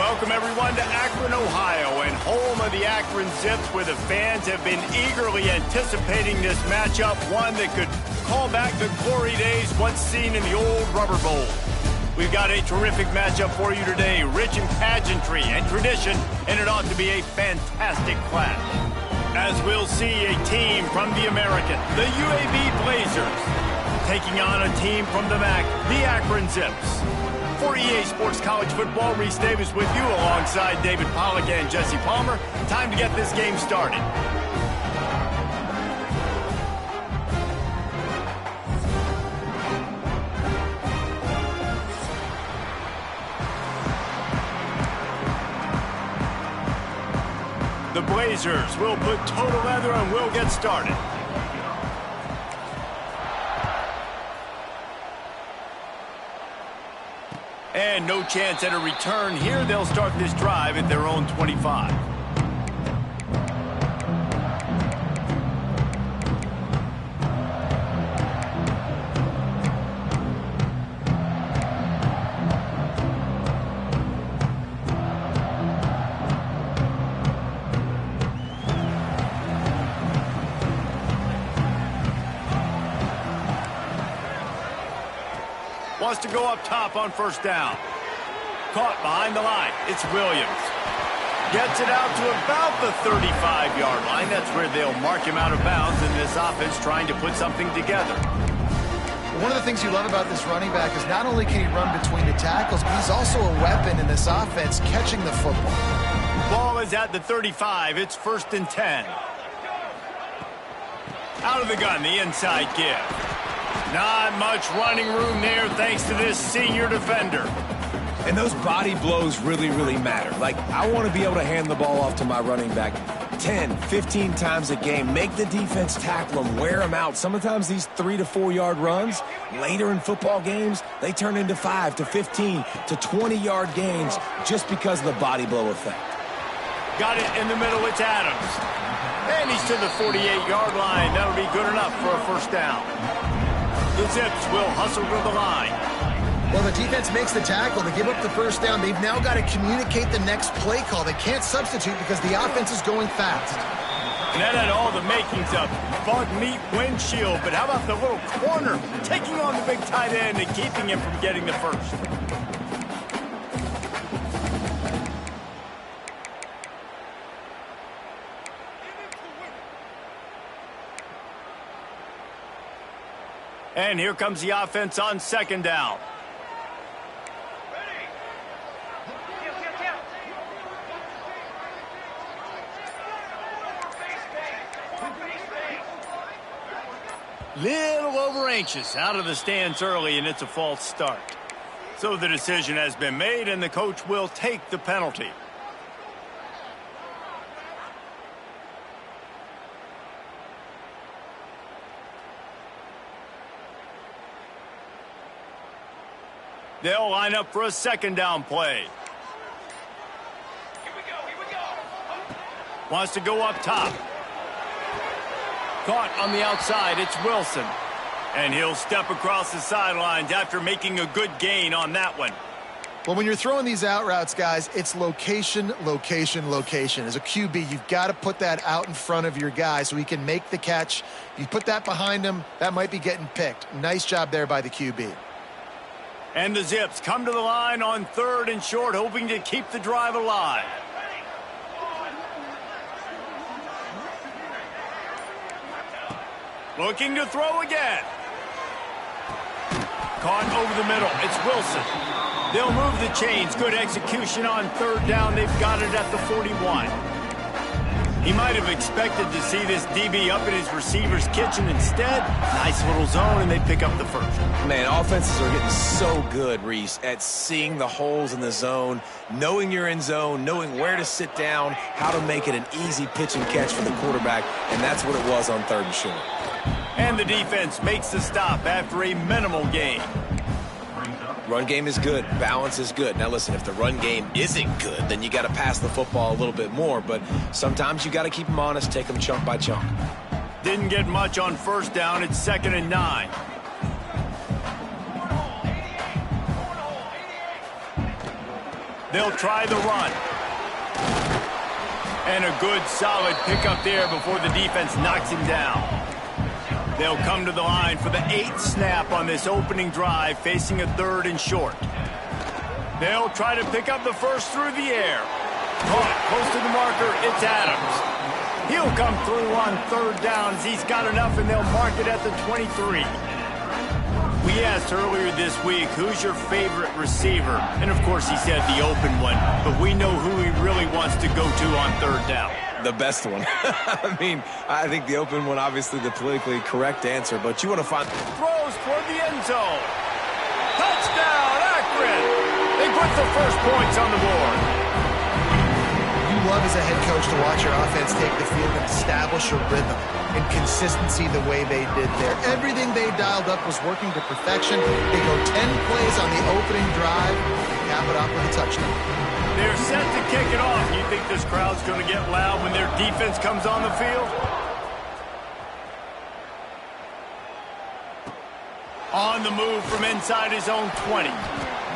Welcome, everyone, to Akron, Ohio, and home of the Akron Zips, where the fans have been eagerly anticipating this matchup, one that could call back the glory days once seen in the old Rubber Bowl. We've got a terrific matchup for you today, rich in pageantry and tradition, and it ought to be a fantastic clash. As we'll see a team from the American, the UAB Blazers, taking on a team from the MAC, the Akron Zips. For EA Sports College Football, Reese Davis with you alongside David Pollack and Jesse Palmer. Time to get this game started. The Blazers will put total leather and we'll get started. And no chance at a return here. They'll start this drive at their own 25. Wants to go up top on first down. Caught behind the line. It's Williams. Gets it out to about the 35-yard line. That's where they'll mark him out of bounds in this offense trying to put something together. One of the things you love about this running back is not only can he run between the tackles, but he's also a weapon in this offense catching the football. Ball is at the 35. It's 1st and 10. Out of the gun, the inside give. Not much running room there thanks to this senior defender. And those body blows really, really matter. Like, I want to be able to hand the ball off to my running back 10, 15 times a game. Make the defense tackle them, wear them out. Sometimes these 3 to 4 yard runs, later in football games, they turn into 5 to 15 to 20-yard gains just because of the body blow effect. Got it in the middle. It's Adams. And he's to the 48-yard line. That'll be good enough for a first down. The Zips will hustle to the line. Well, the defense makes the tackle. They give up the first down. They've now got to communicate the next play call. They can't substitute because the offense is going fast. And that had all the makings of bug meat windshield. But how about the little corner taking on the big tight end and keeping him from getting the first? And here comes the offense on second down. Little over anxious out of the stands early, and it's a false start. So the decision has been made, and the coach will take the penalty. They'll line up for a second down play. Here we go. Wants to go up top. Caught on the outside. It's Wilson. And he'll step across the sidelines after making a good gain on that one. Well, when you're throwing these out routes, guys, it's location, location, location. As a QB, you've got to put that out in front of your guy so he can make the catch. You put that behind him, that might be getting picked. Nice job there by the QB. And the Zips come to the line on 3rd and short, hoping to keep the drive alive. Looking to throw again. Caught over the middle. It's Wilson. They'll move the chains. Good execution on 3rd down. They've got it at the 41. He might have expected to see this DB up in his receiver's kitchen. Instead, nice little zone, and they pick up the first. Man, offenses are getting so good, Reese, at seeing the holes in the zone, knowing you're in zone, knowing where to sit down, how to make it an easy pitch and catch for the quarterback, and that's what it was on 3rd and short. And the defense makes the stop after a minimal gain. Run game is good. Balance is good. Now, listen, if the run game isn't good, then you got to pass the football a little bit more. But sometimes you got to keep them honest, take them chunk by chunk. Didn't get much on first down. It's 2nd and 9. They'll try the run. And a good, solid pickup there before the defense knocks him down. They'll come to the line for the 8th snap on this opening drive, facing a 3rd and short. They'll try to pick up the first through the air. Caught close to the marker, it's Adams. He'll come through on 3rd down as he's got enough, and they'll mark it at the 23. We asked earlier this week, who's your favorite receiver? And of course he said the open one, but we know who he really wants to go to on 3rd down. The best one. I mean, I think the open one, obviously the politically correct answer, but you want to find... Throws toward the end zone. Touchdown, Akron! They put the first points on the board. You love as a head coach to watch your offense take the field and establish a rhythm and consistency the way they did there. Everything they dialed up was working to perfection. They go 10 plays on the opening drive and cap it off with a touchdown. They're set to kick it off. You think this crowd's going to get loud when their defense comes on the field? On the move from inside his own 20.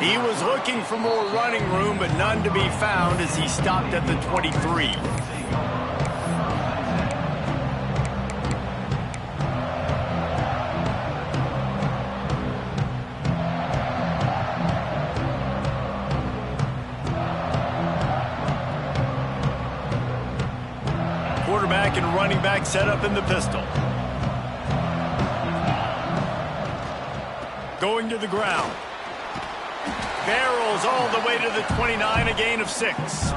He was looking for more running room, but none to be found as he stopped at the 23. Quarterback and running back set up in the pistol. Going to the ground. Barrels all the way to the 29, a gain of 6.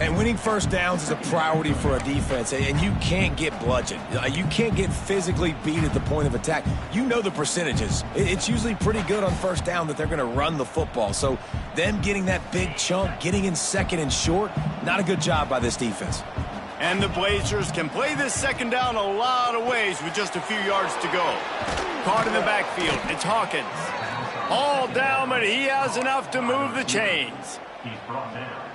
And winning first downs is a priority for a defense, and you can't get bludgeoned. You can't get physically beat at the point of attack. You know the percentages. It's usually pretty good on first down that they're going to run the football. So them getting that big chunk, getting in 2nd and short, not a good job by this defense. And the Blazers can play this 2nd down a lot of ways with just a few yards to go. Caught in the backfield, it's Hawkins. All down, but he has enough to move the chains.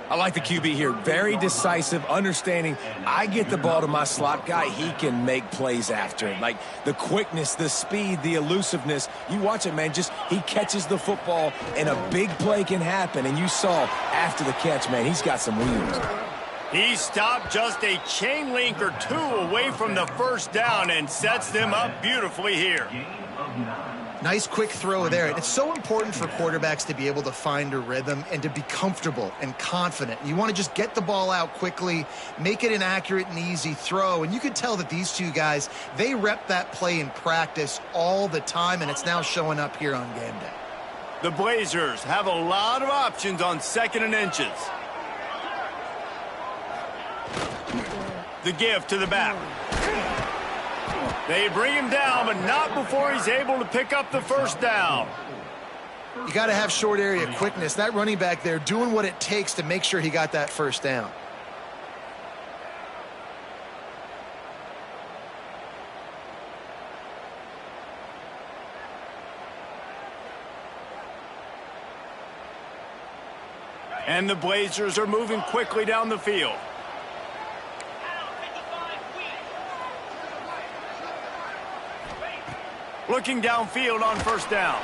I like the QB here. Very decisive, understanding. I get the ball to my slot guy, he can make plays after it. Like the quickness, the speed, the elusiveness. You watch it, man. Just he catches the football, and a big play can happen. And you saw after the catch, man, he's got some wheels. He stopped just a chain link or 2 away from the first down and sets them up beautifully here. Nice quick throw there. And it's so important for quarterbacks to be able to find a rhythm and to be comfortable and confident. You want to just get the ball out quickly, make it an accurate and easy throw. And you can tell that these two guys, they rep that play in practice all the time, and it's now showing up here on game day. The Blazers have a lot of options on 2nd and inches. The give to the back. They bring him down, but not before he's able to pick up the first down. You got to have short area quickness. That running back there doing what it takes to make sure he got that first down. And the Blazers are moving quickly down the field. Looking downfield on first down.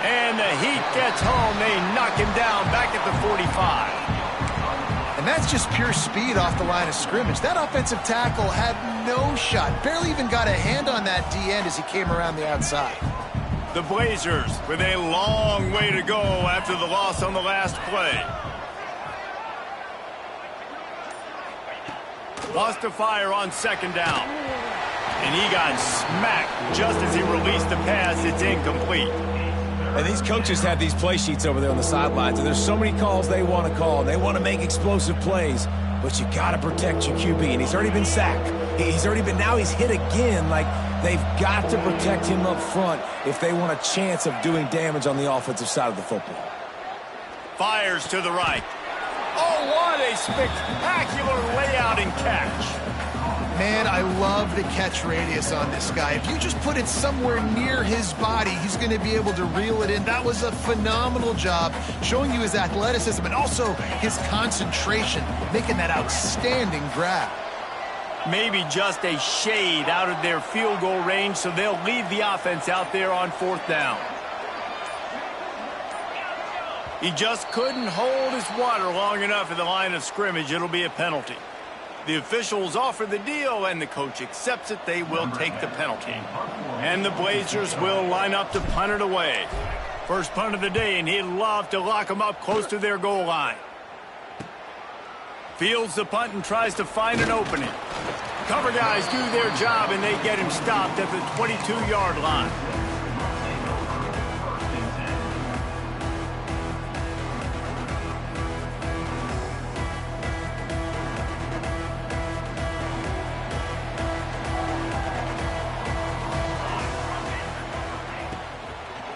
And the heat gets home. They knock him down back at the 45. And that's just pure speed off the line of scrimmage. That offensive tackle had no shot. Barely even got a hand on that D-end as he came around the outside. The Blazers with a long way to go after the loss on the last play. Lost to fire on 2nd down. And he got smacked just as he released the pass. It's incomplete. And these coaches have these play sheets over there on the sidelines, and there's so many calls they want to call. They want to make explosive plays, but you got to protect your QB. And he's already been sacked. Now he's hit again. Like, they've got to protect him up front if they want a chance of doing damage on the offensive side of the football. Fires to the right. Oh, what a spectacular layout and catch. Man, I love the catch radius on this guy. If you just put it somewhere near his body, he's going to be able to reel it in. That was a phenomenal job showing you his athleticism and also his concentration, making that outstanding grab. Maybe just a shade out of their field goal range, so they'll leave the offense out there on 4th down. He just couldn't hold his water long enough at the line of scrimmage. It'll be a penalty. The officials offer the deal, and the coach accepts it. They will take the penalty. And the Blazers will line up to punt it away. First punt of the day, and he'd love to lock them up close to their goal line. Fields the punt and tries to find an opening. Cover guys do their job, and they get him stopped at the 22-yard line.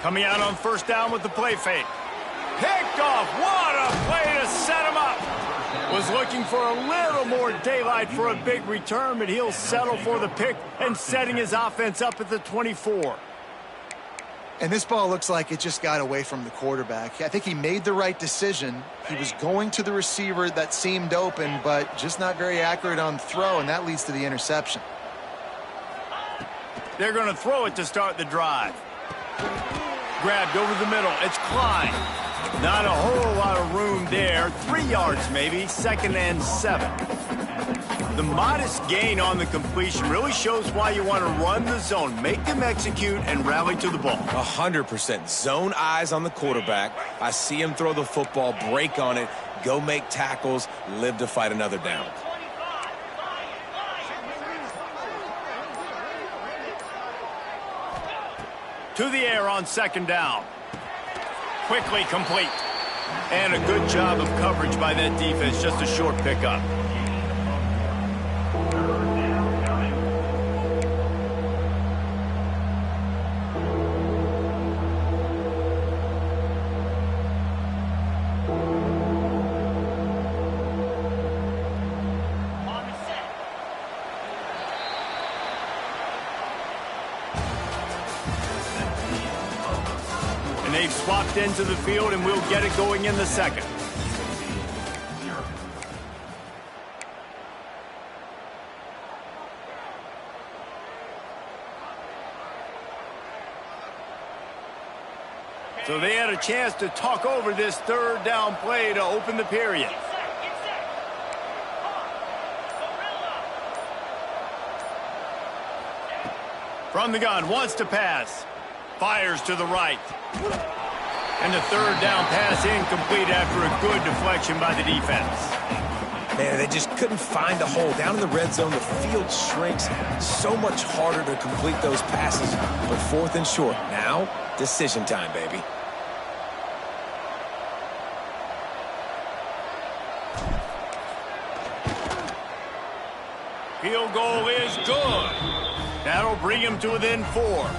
Coming out on first down with the play fake. Picked off. What a play to set him up. Was looking for a little more daylight for a big return, but he'll settle for the pick and setting his offense up at the 24. And this ball looks like it just got away from the quarterback. I think he made the right decision. He was going to the receiver that seemed open, but just not very accurate on throw, and that leads to the interception. They're going to throw it to start the drive. Grabbed over the middle. It's Klein. Not a whole lot of room there. 3 yards maybe. 2nd and 7. The modest gain on the completion really shows why you want to run the zone. Make them execute and rally to the ball. 100%. Zone eyes on the quarterback. I see him throw the football, break on it, go make tackles, live to fight another down. To the air on 2nd down. Quickly complete. And a good job of coverage by that defense. Just a short pickup. And they've swapped into the field, and we'll get it going in the second. So they had a chance to talk over this 3rd down play to open the period. From the gun, wants to pass. Fires to the right. And the 3rd down pass incomplete after a good deflection by the defense. Man, they just couldn't find a hole. Down in the red zone, the field shrinks. So much harder to complete those passes. But 4th and short. Now, decision time, baby. Field goal is good. That'll bring him to within 4.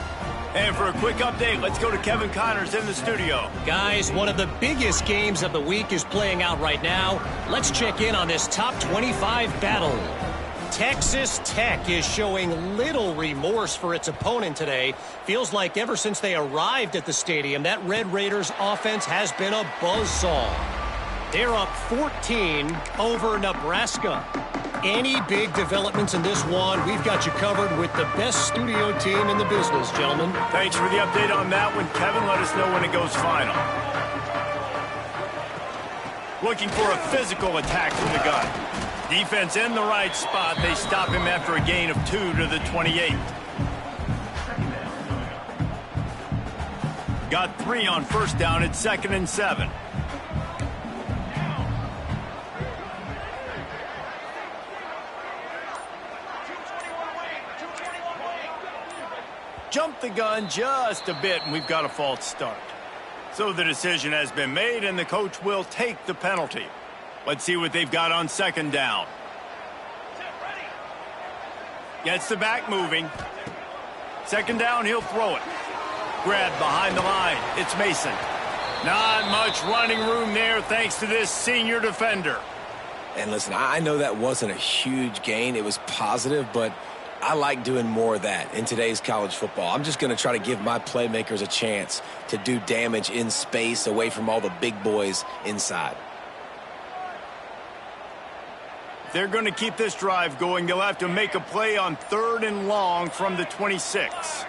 And for a quick update, let's go to Kevin Connors in the studio. Guys, one of the biggest games of the week is playing out right now. Let's check in on this top 25 battle. Texas Tech is showing little remorse for its opponent today. Feels like ever since they arrived at the stadium, that Red Raiders offense has been a buzzsaw. They're up 14 over Nebraska. Any big developments in this one, we've got you covered with the best studio team in the business, gentlemen. Thanks for the update on that one, Kevin. Let us know when it goes final. Looking for a physical attack from the gun. Defense in the right spot. They stop him after a gain of 2 to the 28. Got 3 on first down at 2nd and 7. Jumped the gun just a bit, and we've got a false start. So the decision has been made, and the coach will take the penalty. Let's see what they've got on 2nd down. Gets the back moving. 2nd down, he'll throw it. Grabbed behind the line. It's Mason. Not much running room there thanks to this senior defender. And listen, I know that wasn't a huge gain. It was positive, but I like doing more of that in today's college football. I'm just going to try to give my playmakers a chance to do damage in space away from all the big boys inside. If they're going to keep this drive going, they'll have to make a play on 3rd and long from the 26.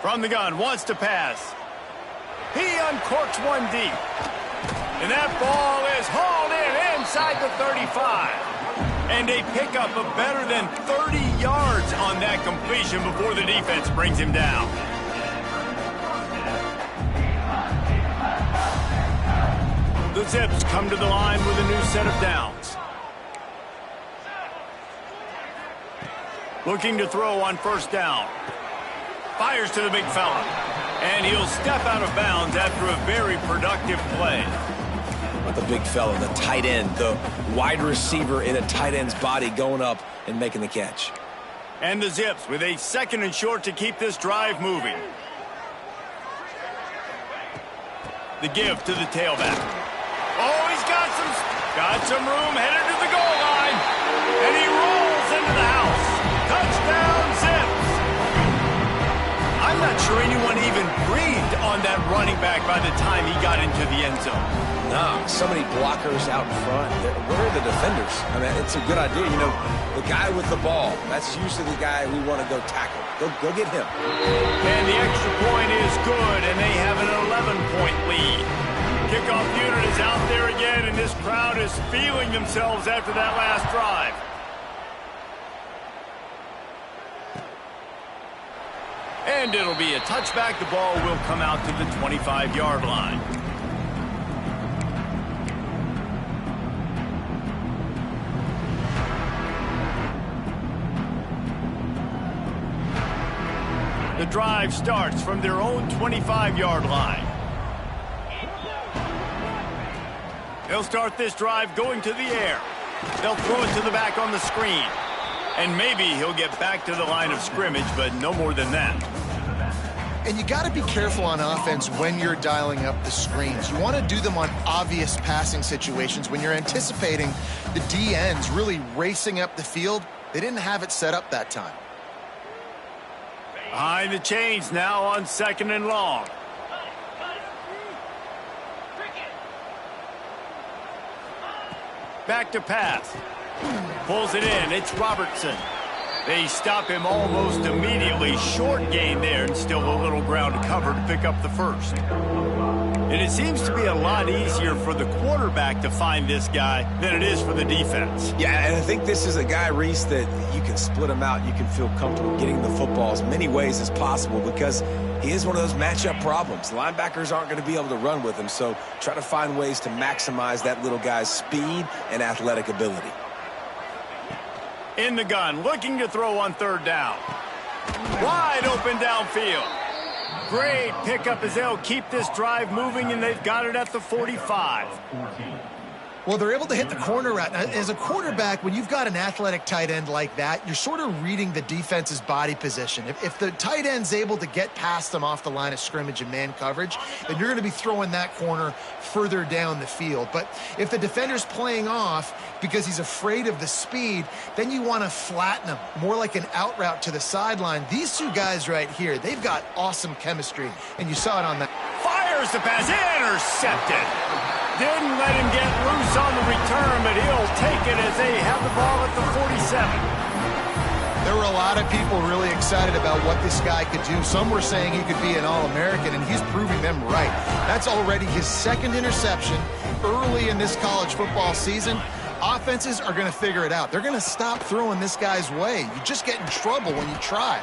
From the gun, wants to pass. He uncorks one deep. And that ball is hauled in inside the 35. And a pickup of better than 30 yards on that completion before the defense brings him down. The Zips come to the line with a new set of downs. Looking to throw on first down. Fires to the big fella. And he'll step out of bounds after a very productive play. The big fella, the tight end, the wide receiver in a tight end's body going up and making the catch. And the Zips with a 2nd and short to keep this drive moving. The give to the tailback. Oh, he's got some room, headed to the goal line. And he rolls into the house. Touchdown, Zips. I'm not sure anyone even breathed on that running back by the time he got into the end zone. No, so many blockers out in front. Where are the defenders? I mean, it's a good idea. You know, the guy with the ball, that's usually the guy we want to go tackle. Go get him. And the extra point is good, and they have an 11-point lead. Kickoff unit is out there again, and this crowd is feeling themselves after that last drive. And it'll be a touchback. The ball will come out to the 25-yard line. The drive starts from their own 25-yard line. They'll start this drive going to the air. They'll throw it to the back on the screen. And maybe he'll get back to the line of scrimmage, but no more than that. And you got to be careful on offense when you're dialing up the screens. You want to do them on obvious passing situations. When you're anticipating the DNs really racing up the field, they didn't have it set up that time. Behind the chains now on 2nd and long. Back to pass. Pulls it in. It's Robertson. They stop him almost immediately. Short gain there and still a little ground to cover to pick up the first. And it seems to be a lot easier for the quarterback to find this guy than it is for the defense. Yeah, and I think this is a guy, Reese, that you can split him out. You can feel comfortable getting the football as many ways as possible because he is one of those matchup problems. Linebackers aren't going to be able to run with him, so try to find ways to maximize that little guy's speed and athletic ability. In the gun, looking to throw on 3rd down. Wide open downfield. Great pickup as they'll keep this drive moving, and they've got it at the 45. Well, they're able to hit the corner route. Now, as a quarterback, when you've got an athletic tight end like that, you're sort of reading the defense's body position. If the tight end's able to get past them off the line of scrimmage and man coverage, then you're going to be throwing that corner further down the field. But if the defender's playing off because he's afraid of the speed, then you want to flatten him, more like an out route to the sideline. These two guys right here, they've got awesome chemistry, and you saw it on that. Fires the pass, intercepted. Didn't let him get loose on the return, but he'll take it as they have the ball at the 47. There were a lot of people really excited about what this guy could do. Some were saying he could be an All-American, and he's proving them right. That's already his 2nd interception early in this college football season. Offenses are going to figure it out. They're going to stop throwing this guy's way. You just get in trouble when you try.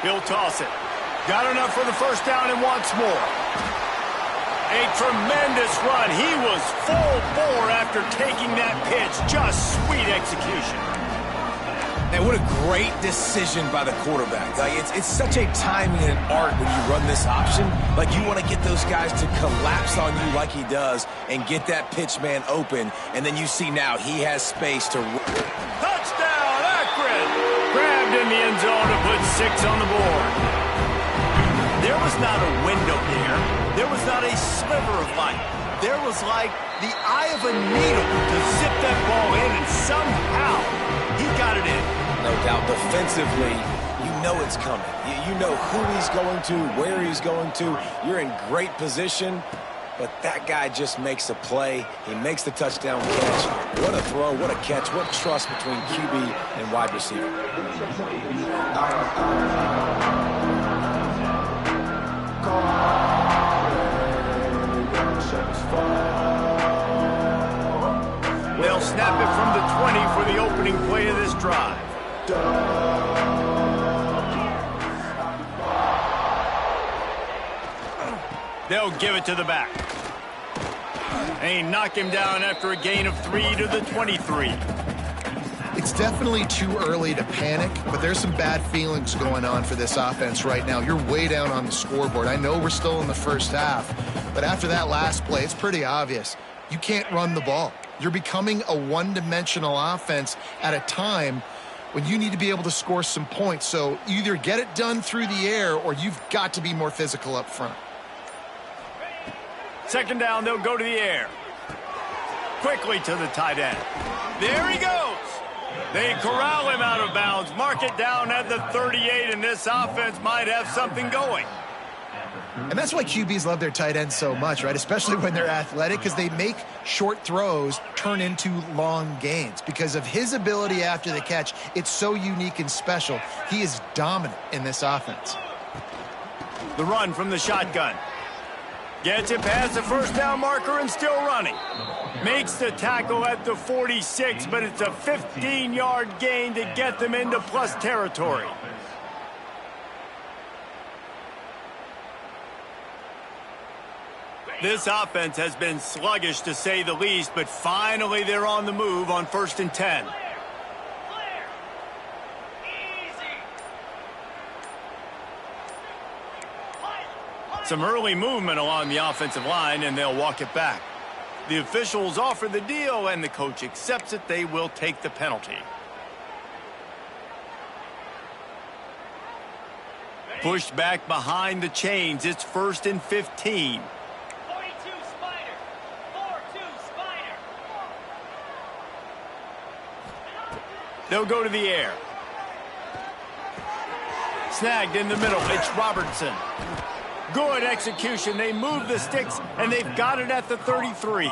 He'll toss it. Got enough for the first down and wants more. A tremendous run. He was full bore after taking that pitch. Just sweet execution. And what a great decision by the quarterback. Like it's such a timing and an art when you run this option. Like you want to get those guys to collapse on you like he does and get that pitch man open. And then you see now he has space to... Touchdown, Akron! Grabbed in the end zone to put 6 on the board. There was not a window there. There was not a sliver of light. There was like the eye of a needle to zip that ball in, and somehow he got it in. No doubt defensively, you know it's coming. You know who he's going to, where he's going to. You're in great position, but that guy just makes a play. He makes the touchdown catch. What a throw, what a catch, what trust between QB and wide receiver. They'll give it to the back. They knock him down after a gain of 3 to the 23. It's definitely too early to panic, but there's some bad feelings going on for this offense right now. You're way down on the scoreboard. I know we're still in the first half, but after that last play, it's pretty obvious. You can't run the ball. You're becoming a one-dimensional offense at a time when you need to be able to score some points. So either get it done through the air or you've got to be more physical up front. Second down, they'll go to the air. Quickly to the tight end. There he goes. They corral him out of bounds, mark it down at the 38, and this offense might have something going. And that's why QBs love their tight ends so much, right? Especially when they're athletic, because they make short throws turn into long gains. Because of his ability after the catch, it's so unique and special. He is dominant in this offense. The run from the shotgun. Gets it past the first down marker and still running. Makes the tackle at the 46, but it's a 15-yard gain to get them into plus territory. This offense has been sluggish to say the least, but finally they're on the move on 1st and 10. Some early movement along the offensive line, and they'll walk it back. The officials offer the deal, and the coach accepts it. They will take the penalty. Pushed back behind the chains. It's 1st and 15. 42 Spider. 4-2 Spider. They'll go to the air. Snagged in the middle. It's Robertson. Good execution. They move the sticks, and they've got it at the 33.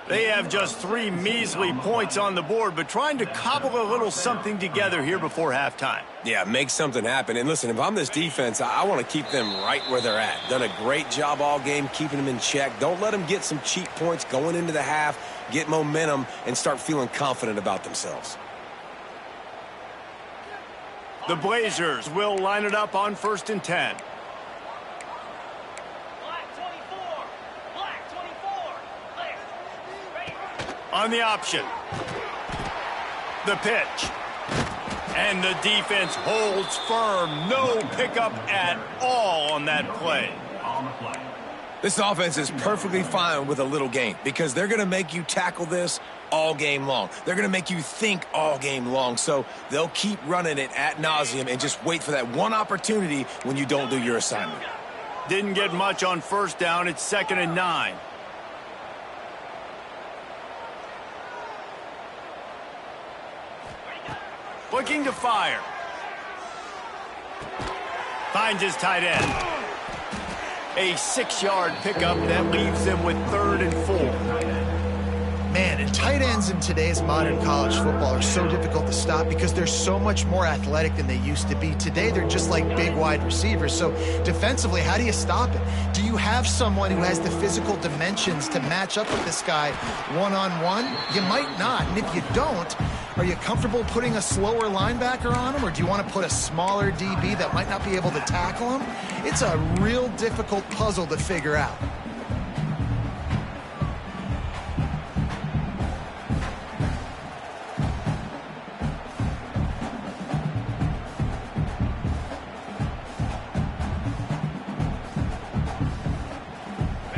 They have just 3 measly points on the board, but trying to cobble a little something together here before halftime. Yeah, make something happen. And listen, if I'm this defense, I want to keep them right where they're at. Done a great job all game keeping them in check. Don't let them get some cheap points going into the half, get momentum, and start feeling confident about themselves. The Blazers will line it up on 1st and 10. On the option. The pitch. And the defense holds firm. No pickup at all on that play. This offense is perfectly fine with a little game because they're going to make you tackle this all game long. They're going to make you think all game long. So they'll keep running it ad nauseum and just wait for that one opportunity when you don't do your assignment. Didn't get much on 1st down. It's 2nd and 9. Looking to fire. Finds his tight end. A 6-yard pickup that leaves them with 3rd and 4. Man, and tight ends in today's modern college football are so difficult to stop because they're so much more athletic than they used to be. Today, they're just like big wide receivers. So defensively, how do you stop it? Do you have someone who has the physical dimensions to match up with this guy one-on-one? You might not. And if you don't, are you comfortable putting a slower linebacker on him, or do you want to put a smaller DB that might not be able to tackle him? It's a real difficult puzzle to figure out.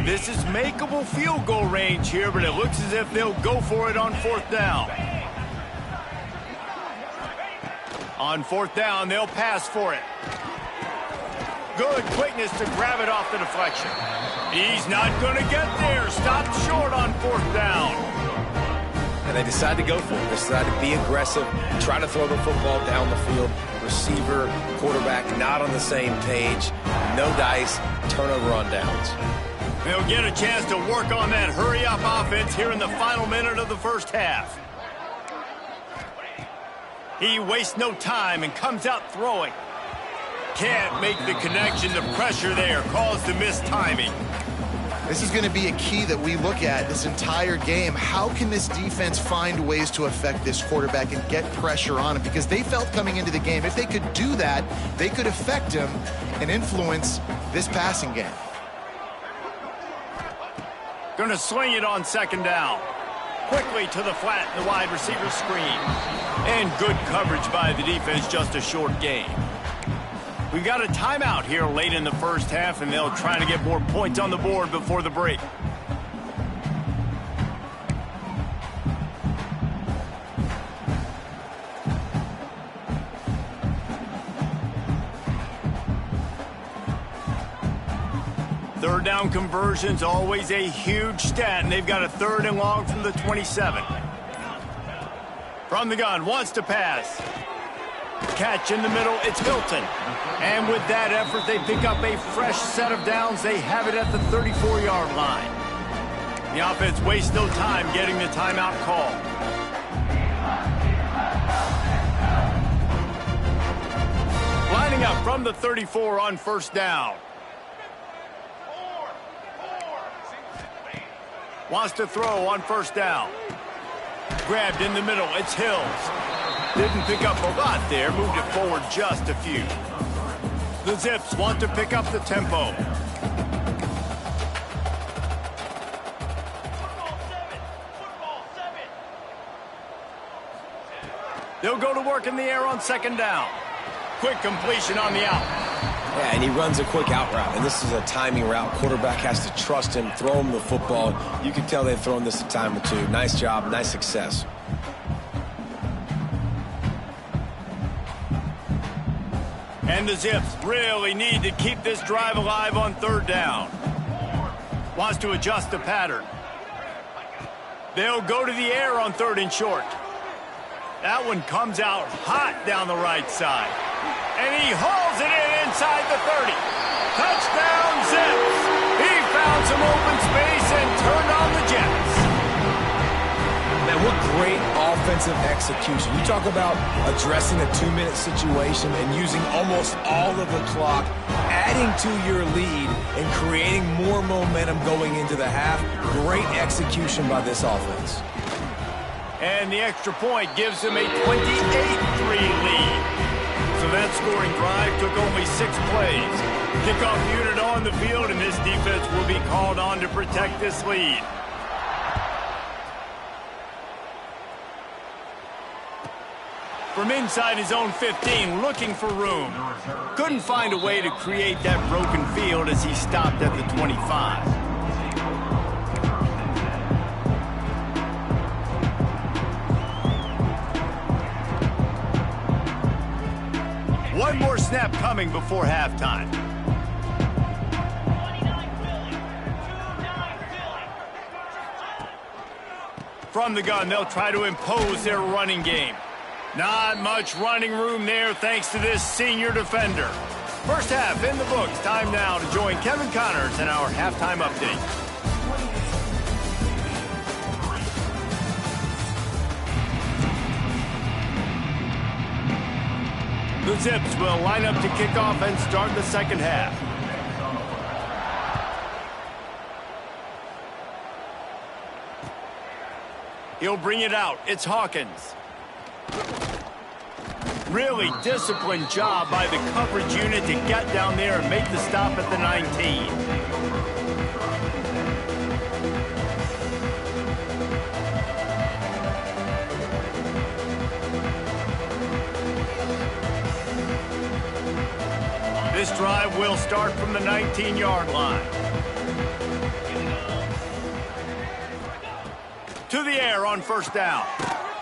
This is makeable field goal range here, but it looks as if they'll go for it on 4th down. On 4th down, they'll pass for it. Good quickness to grab it off the deflection. He's not going to get there. Stopped short on 4th down. And they decide to go for it. They decide to be aggressive, try to throw the football down the field. Receiver, quarterback, not on the same page. No dice, turnover on downs. They'll get a chance to work on that hurry-up offense here in the final minute of the 1st half. He wastes no time and comes out throwing. Can't make the connection. The pressure there caused the missed timing. This is going to be a key that we look at this entire game. How can this defense find ways to affect this quarterback and get pressure on him? Because they felt coming into the game, if they could do that, they could affect him and influence this passing game. Going to sling it on second down. Quickly to the flat, the wide receiver screen. And good coverage by the defense, just a short gain. We've got a timeout here late in the first half, and they'll try to get more points on the board before the break. Third down conversion's always a huge stat, and they've got a 3rd and long from the 27. From the gun, wants to pass. Catch in the middle, it's Hilton. And with that effort, they pick up a fresh set of downs. They have it at the 34-yard line. The offense wastes no time getting the timeout call. Lining up from the 34 on first down. Wants to throw on first down. Grabbed in the middle, it's Hills. Didn't pick up a lot there, moved it forward just a few. The Zips want to pick up the tempo. They'll go to work in the air on second down. Quick completion on the out. Yeah, and he runs a quick out route, and this is a timing route. Quarterback has to trust him, throw him the football. You can tell they've thrown this a time or two. Nice job, nice success. And the Zips really need to keep this drive alive on third down. Wants to adjust the pattern. They'll go to the air on 3rd and short. That one comes out hot down the right side. And he hauls it in inside the 30. Touchdown, Zips. He found some open space and turned on the Jets. Man, what great offensive execution. You talk about addressing a 2-minute situation and using almost all of the clock, adding to your lead and creating more momentum going into the half. Great execution by this offense. And the extra point gives them a 28-3 lead. So that scoring drive took only 6 plays. Kickoff unit on the field, and this defense will be called on to protect this lead. From inside his own 15, looking for room. Couldn't find a way to create that broken field as he stopped at the 25. One more snap coming before halftime. From the gun, they'll try to impose their running game. Not much running room there thanks to this senior defender. First half in the books. Time now to join Kevin Connors in our halftime update. The Zips will line up to kick off and start the second half. He'll bring it out. It's Hawkins. Really disciplined job by the coverage unit to get down there and make the stop at the 19. This drive will start from the 19-yard line. To the air on first down.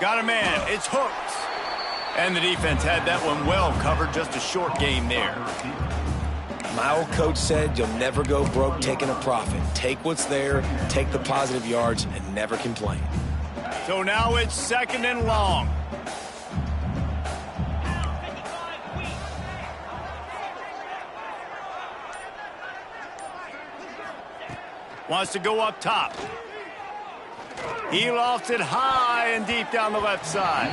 Got a man. It's Hooks. And the defense had that one well covered. Just a short game there. My old coach said you'll never go broke taking a profit. Take what's there, take the positive yards, and never complain. So now it's 2nd and long. Wants to go up top. He lofts it high and deep down the left side.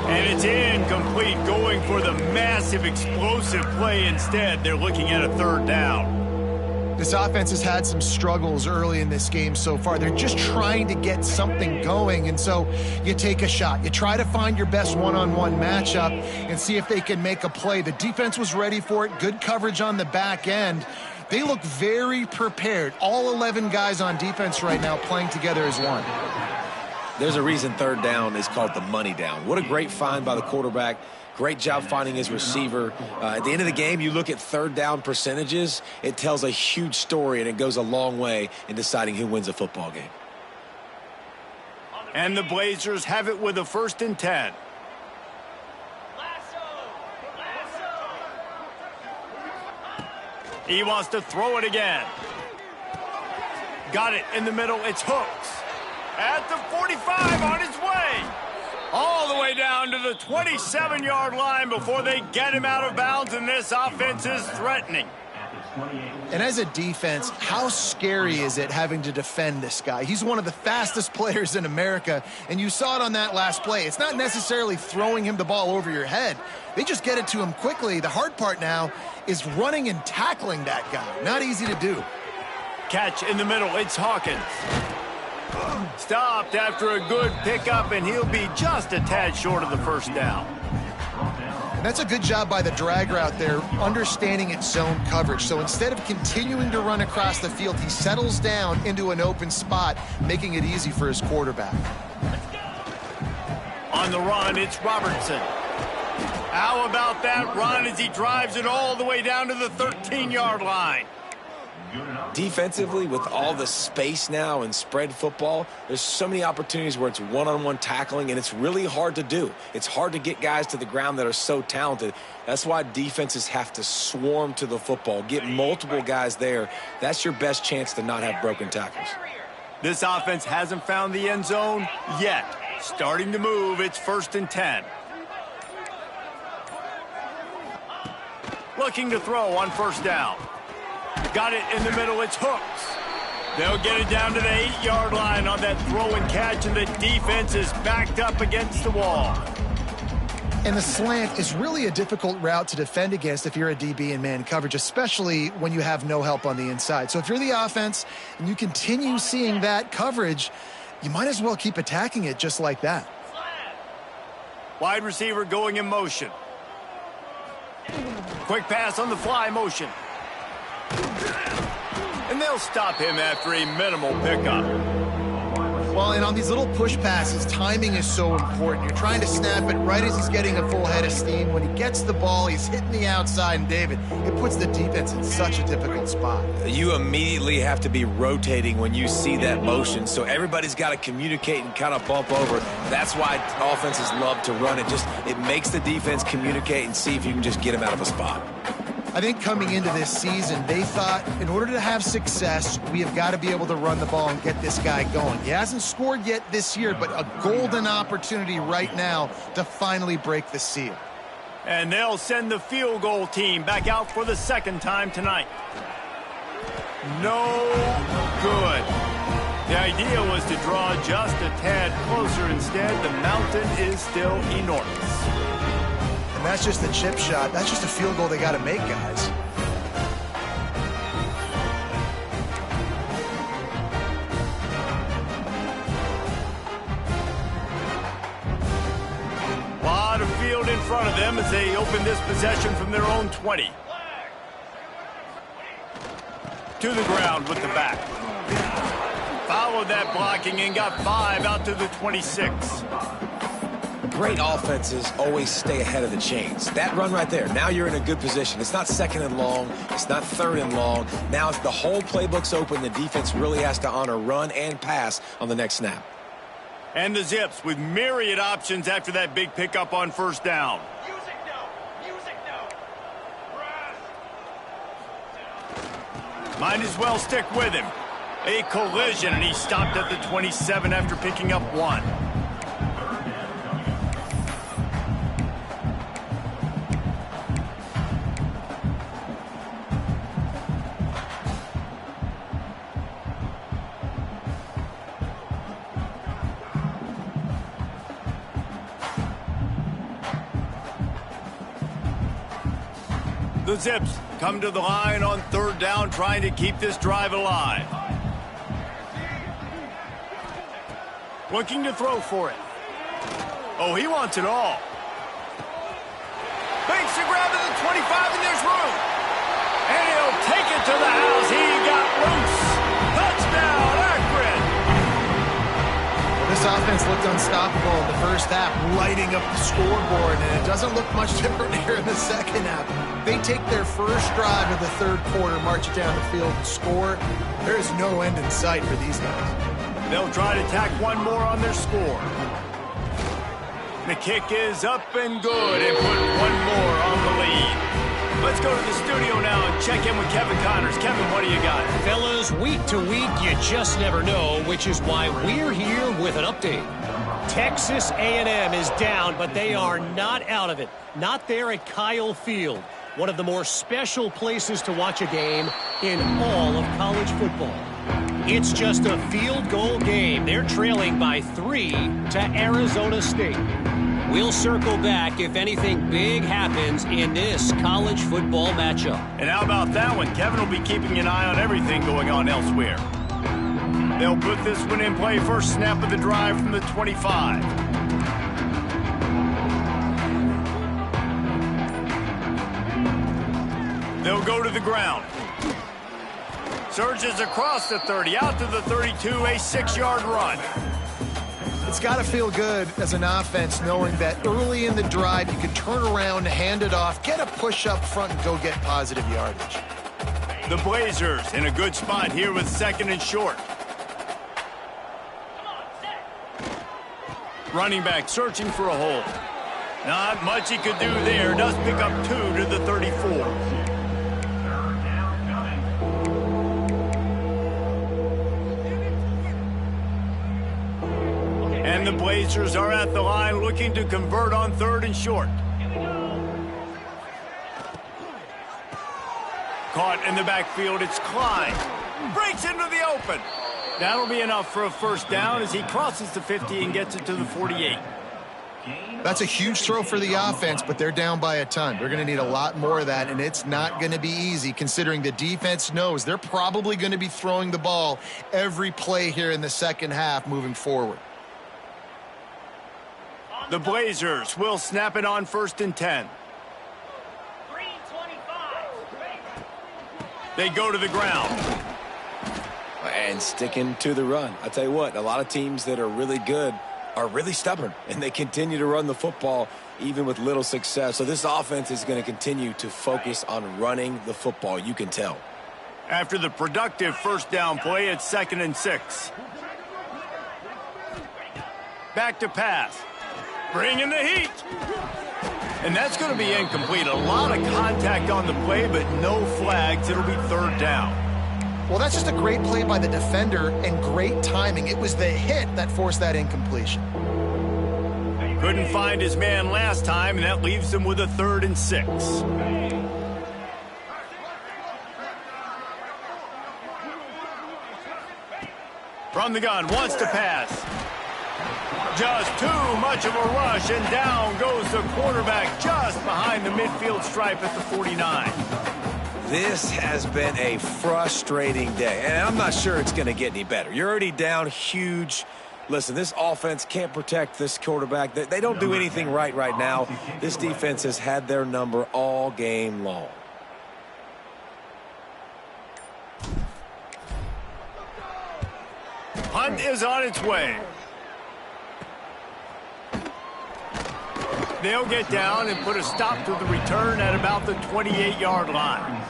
And it's incomplete, going for the massive explosive play instead. They're looking at a 3rd down. This offense has had some struggles early in this game so far. They're just trying to get something going, and so you take a shot. You try to find your best one-on-one matchup and see if they can make a play. The defense was ready for it. Good coverage on the back end. They look very prepared. All 11 guys on defense right now playing together as one. There's a reason third down is called the money down. What a great find by the quarterback. Great job finding his receiver. At the end of the game, you look at third down percentages. It tells a huge story, and it goes a long way in deciding who wins a football game. And the Blazers have it with a 1st and 10. He wants to throw it again. Got it in the middle. It's Hooks. At the 45 on his way. All the way down to the 27-yard line before they get him out of bounds, and this offense is threatening. And as a defense, how scary is it having to defend this guy? He's one of the fastest players in America, and you saw it on that last play. It's not necessarily throwing him the ball over your head. They just get it to him quickly. The hard part now is running and tackling that guy. Not easy to do. Catch in the middle. It's Hawkins. Stopped after a good pickup, and he'll be just a tad short of the 1st down. And that's a good job by the drag route there, understanding its zone coverage. So instead of continuing to run across the field, he settles down into an open spot, making it easy for his quarterback. On the run, it's Robertson. How about that run as he drives it all the way down to the 13-yard line? Defensively, with all the space now and spread football, there's so many opportunities where it's one-on-one tackling, and it's really hard to do. It's hard to get guys to the ground that are so talented. That's why defenses have to swarm to the football, get multiple guys there. That's your best chance to not have broken tackles. This offense hasn't found the end zone yet. Starting to move, it's 1st and 10. Looking to throw on 1st down. Got it in the middle, it's Hooks. They'll get it down to the 8-yard line on that throw and catch, and the defense is backed up against the wall. And the slant is really a difficult route to defend against if you're a DB in man coverage, especially when you have no help on the inside. So if you're the offense and you continue seeing that coverage, you might as well keep attacking it just like that. Wide receiver going in motion. Quick pass on the fly motion. And they'll stop him after a minimal pickup. Well, and on these little push passes, timing is so important. You're trying to snap it right as he's getting a full head of steam. When he gets the ball, he's hitting the outside, and David, it puts the defense in such a difficult spot. You immediately have to be rotating when you see that motion, so everybody's got to communicate and kind of bump over. That's why offenses love to run it. It makes the defense communicate and see if you can just get him out of a spot. I think coming into this season, they thought in order to have success, we have got to be able to run the ball and get this guy going. He hasn't scored yet this year, but a golden opportunity right now to finally break the seal. And they'll send the field goal team back out for the 2nd time tonight. No good. The idea was to draw just a tad closer. Instead, the mountain is still enormous. And that's just the chip shot. That's just a field goal they got to make, guys. A lot of field in front of them as they open this possession from their own 20. To the ground with the back. Followed that blocking and got 5 out to the 26. Great offenses always stay ahead of the chains. That run right there, now you're in a good position. It's not 2nd and long. It's not 3rd and long. Now the whole playbook's open. The defense really has to honor run and pass on the next snap. And the Zips with myriad options after that big pickup on 1st down. Might as well stick with him. A collision, and he stopped at the 27 after picking up 1. The Zips come to the line on 3rd down, trying to keep this drive alive. Looking to throw for it. Oh, he wants it all. Makes the grab to the 25, and there's room. And he'll take it to the offense looked unstoppable in the first half, lighting up the scoreboard, and it doesn't look much different here in the second half. They take their first drive of the third quarter, march it down the field, and score. There is no end in sight for these guys. They'll try to tack one more on their score. The kick is up and good, and put one more on the lead. Let's go to the studio now and check in with Kevin Connors. Kevin, what do you got? Fellas, week to week, you just never know, which is why we're here with an update. Texas A&M is down, but they are not out of it. Not there at Kyle Field, one of the more special places to watch a game in all of college football. It's just a field goal game. They're trailing by 3 to Arizona State. We'll circle back if anything big happens in this college football matchup. And how about that one? Kevin will be keeping an eye on everything going on elsewhere. They'll put this one in play. First snap of the drive from the 25. They'll go to the ground. Surges across the 30, out to the 32, a 6-yard run. It's got to feel good as an offense knowing that early in the drive you can turn around, hand it off, get a push up front, and go get positive yardage. The Blazers in a good spot here with 2nd and short. Running back searching for a hole. Not much he could do there. Does pick up 2 to the 34. And the Blazers are at the line looking to convert on 3rd and short. Caught in the backfield, it's Klein. Breaks into the open. That'll be enough for a first down as he crosses the 50 and gets it to the 48. That's a huge throw for the offense, but they're down by a ton. They're going to need a lot more of that, and it's not going to be easy considering the defense knows they're probably going to be throwing the ball every play here in the second half moving forward. The Blazers will snap it on 1st and 10. 3:25. They go to the ground. And sticking to the run. I tell you what, a lot of teams that are really good are really stubborn, and they continue to run the football even with little success. So this offense is going to continue to focus on running the football. You can tell. After the productive first down play, it's 2nd and 6. Back to pass. Bringing the heat. And that's going to be incomplete. A lot of contact on the play, but no flags. It'll be 3rd down. Well, that's just a great play by the defender and great timing. It was the hit that forced that incompletion. Couldn't find his man last time, and that leaves him with a 3rd and 6. From the gun, wants to pass. Just too much of a rush, and down goes the quarterback just behind the midfield stripe at the 49. This has been a frustrating day, and I'm not sure it's going to get any better. You're already down huge. Listen, this offense can't protect this quarterback. They don't do anything right now. This defense has had their number all game long. Hunt is on its way. They'll get down and put a stop to the return at about the 28-yard line.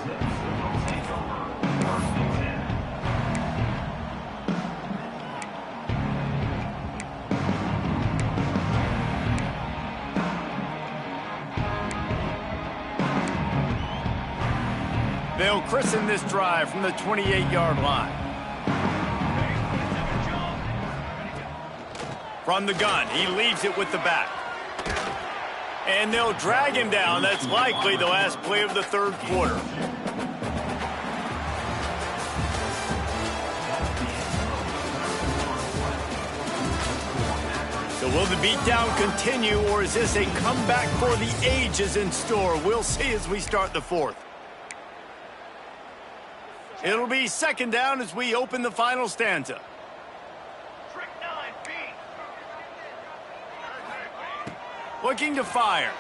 They'll christen this drive from the 28-yard line. From the gun, he leaves it with the back. And they'll drag him down. That's likely the last play of the 3rd quarter. So will the beatdown continue, or is this a comeback for the ages in store? We'll see as we start the 4th. It'll be 2nd down as we open the final stanza. Looking to fire.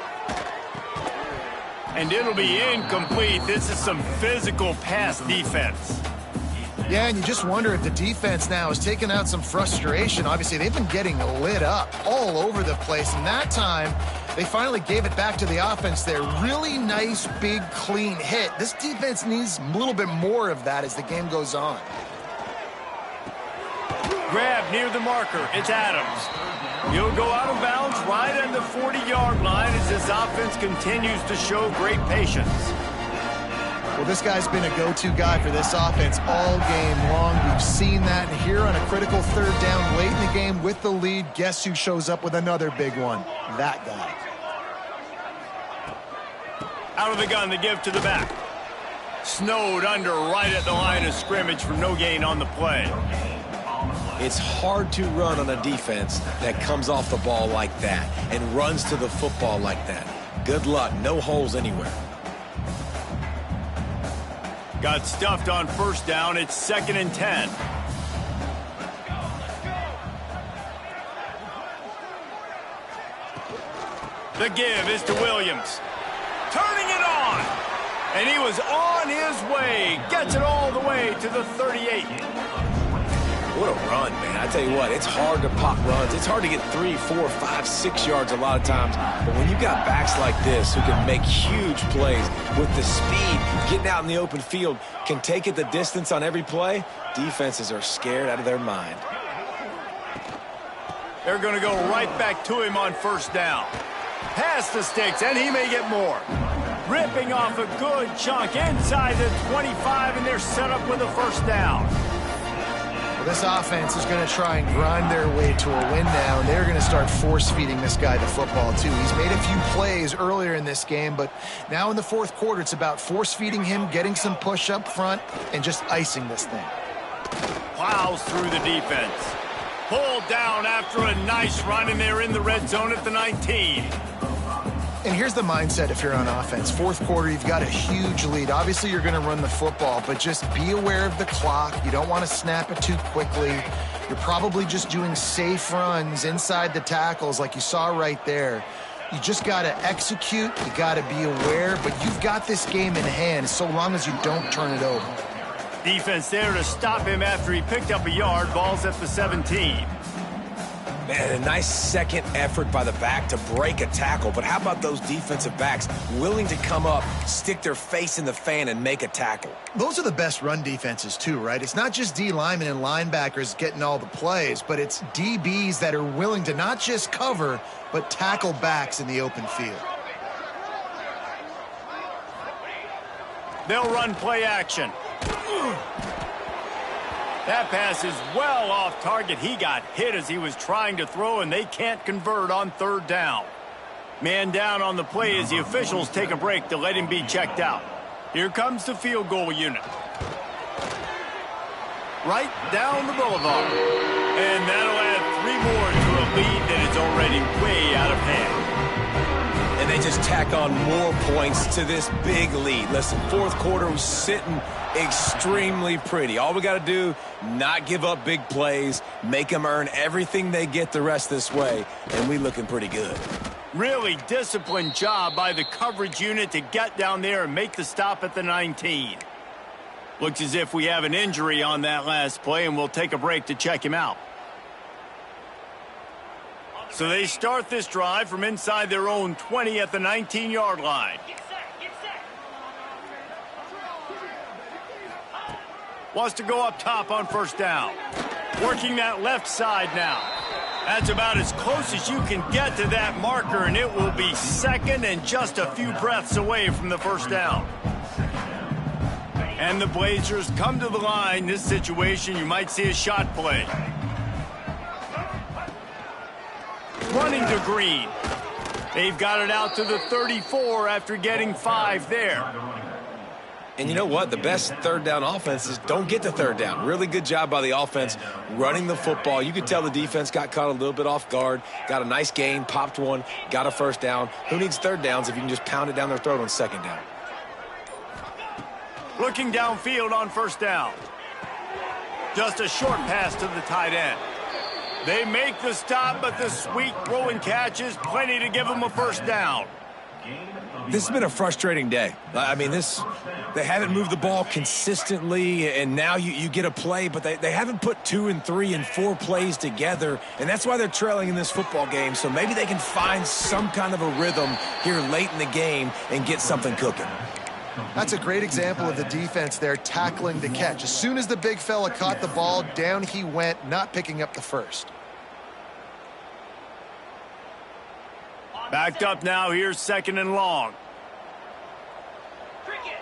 And it'll be incomplete. This is some physical pass defense. Yeah, and you just wonder if the defense now has taken out some frustration. Obviously, they've been getting lit up all over the place, and that time they finally gave it back to the offense there. Really nice, big, clean hit. This defense needs a little bit more of that as the game goes on. Grab near the marker. It's Adams. He'll go out of bounds right at the 40-yard line as this offense continues to show great patience. Well, this guy's been a go-to guy for this offense all game long. We've seen that here on a critical third down late in the game with the lead. Guess who shows up with another big one? That guy. Out of the gun to give to the back. Snowed under right at the line of scrimmage for no gain on the play. It's hard to run on a defense that comes off the ball like that and runs to the football like that. Good luck. No holes anywhere. Got stuffed on first down. It's 2nd and 10. The give is to Williams. Turning it on. And he was on his way. Gets it all the way to the 38. What a run, man. I tell you what, it's hard to pop runs. It's hard to get 3, 4, 5, 6 yards a lot of times. But when you've got backs like this who can make huge plays with the speed, getting out in the open field, can take it the distance on every play, defenses are scared out of their mind. They're going to go right back to him on first down. Past the sticks, and he may get more. Ripping off a good chunk inside the 25, and they're set up with a first down. This offense is going to try and grind their way to a win now, and they're going to start force-feeding this guy the football, too. He's made a few plays earlier in this game, but now in the fourth quarter, it's about force-feeding him, getting some push up front, and just icing this thing. Plows through the defense. Pulled down after a nice run, and they're in the red zone at the 19. And here's the mindset if you're on offense. Fourth quarter, you've got a huge lead. Obviously, you're going to run the football, but just be aware of the clock. You don't want to snap it too quickly. You're probably just doing safe runs inside the tackles like you saw right there. You just got to execute. You got to be aware, but you've got this game in hand so long as you don't turn it over. Defense there to stop him after he picked up a yard. Ball's at the 17. Man, a nice second effort by the back to break a tackle. But how about those defensive backs willing to come up, stick their face in the fan, and make a tackle? Those are the best run defenses, too, right? It's not just D linemen and linebackers getting all the plays, but it's DBs that are willing to not just cover, but tackle backs in the open field. They'll run play action. That pass is well off target. He got hit as he was trying to throw, and they can't convert on third down. Man down on the play as the officials take a break to let him be checked out. Here comes the field goal unit. Right down the boulevard. And that'll add 3 more to a lead that is already way out of hand. And they just tack on more points to this big lead. Listen, fourth quarter was sitting extremely pretty. All we got to do, not give up big plays, make them earn everything they get the rest this way, and we looking pretty good. Really disciplined job by the coverage unit to get down there and make the stop at the 19. Looks as if we have an injury on that last play, and we'll take a break to check him out. So they start this drive from inside their own 20 at the 19-yard line. Wants to go up top on first down. Working that left side now. That's about as close as you can get to that marker, and it will be second and just a few breaths away from the first down. And the Blazers come to the line. This situation, you might see a shot play. Running to Green. They've got it out to the 34 after getting 5 there. And you know what? The best third down offense is don't get to third down. Really good job by the offense running the football. You could tell the defense got caught a little bit off guard, got a nice gain, popped one, got a first down. Who needs third downs if you can just pound it down their throat on second down? Looking downfield on first down. Just a short pass to the tight end. They make the stop, but the sweet throw and catch is plenty to give them a first down. This has been a frustrating day. I mean, they haven't moved the ball consistently, and now you get a play, but they haven't put 2 and 3 and 4 plays together, and that's why they're trailing in this football game. So maybe they can find some kind of a rhythm here late in the game and get something cooking. That's a great example of the defense there tackling the catch. As soon as the big fella caught the ball, down he went, not picking up the first. Backed up now, here's 2nd and long. Cricket.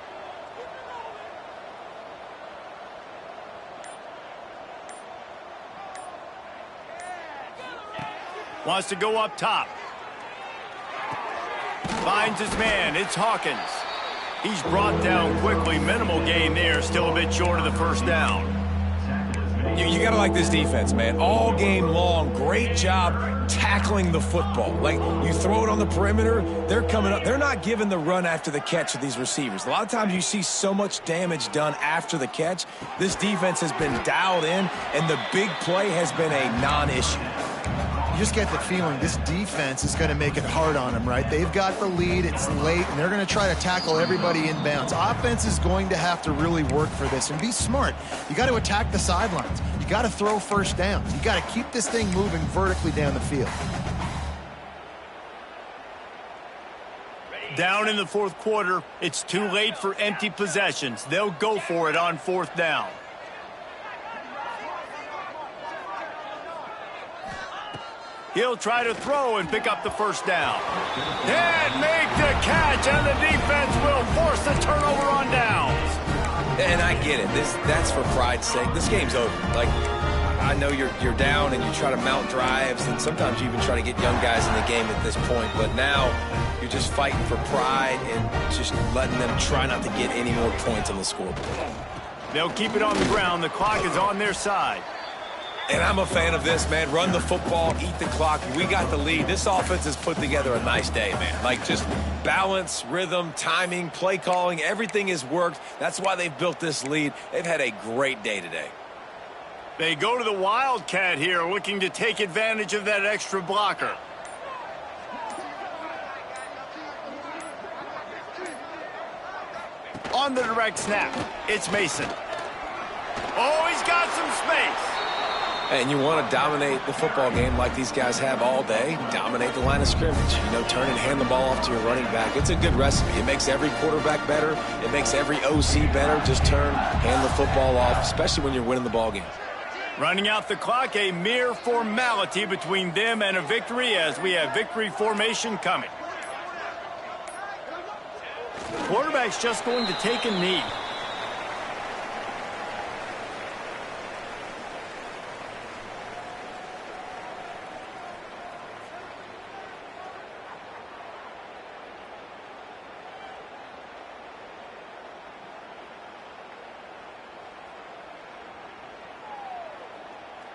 Wants to go up top. Finds his man, it's Hawkins. He's brought down quickly, minimal gain there, still a bit short of the first down. You got to like this defense, man. All game long, great job tackling the football. Like, you throw it on the perimeter, they're coming up. They're not giving the run after the catch to these receivers. A lot of times you see so much damage done after the catch. This defense has been dialed in, and the big play has been a non-issue. You just get the feeling this defense is going to make it hard on them, right? They've got the lead, it's late, and they're going to try to tackle everybody inbounds. Offense is going to have to really work for this and be smart. You got to attack the sidelines. You got to throw first downs. You got to keep this thing moving vertically down the field. Down in the 4th quarter, it's too late for empty possessions. They'll go for it on 4th down. He'll try to throw and pick up the first down. And make the catch, and the defense will force the turnover on downs. And I get it. That's for pride's sake. This game's over. Like, I know you're down and you try to mount drives, and sometimes you even try to get young guys in the game at this point. But now you're just fighting for pride and just letting them try not to get any more points on the scoreboard. They'll keep it on the ground. The clock is on their side. And I'm a fan of this, man. Run the football, eat the clock. We got the lead. This offense has put together a nice day, man. Like, just balance, rhythm, timing, play calling, everything has worked. That's why they've built this lead. They've had a great day today. They go to the Wildcat here, looking to take advantage of that extra blocker. On the direct snap, it's Mason. Oh, he's got some space. And you want to dominate the football game like these guys have all day. Dominate the line of scrimmage. You know, turn and hand the ball off to your running back. It's a good recipe. It makes every quarterback better. It makes every OC better. Just turn, hand the football off, especially when you're winning the ball game. Running out the clock, a mere formality between them and a victory as we have victory formation coming. The quarterback's just going to take a knee.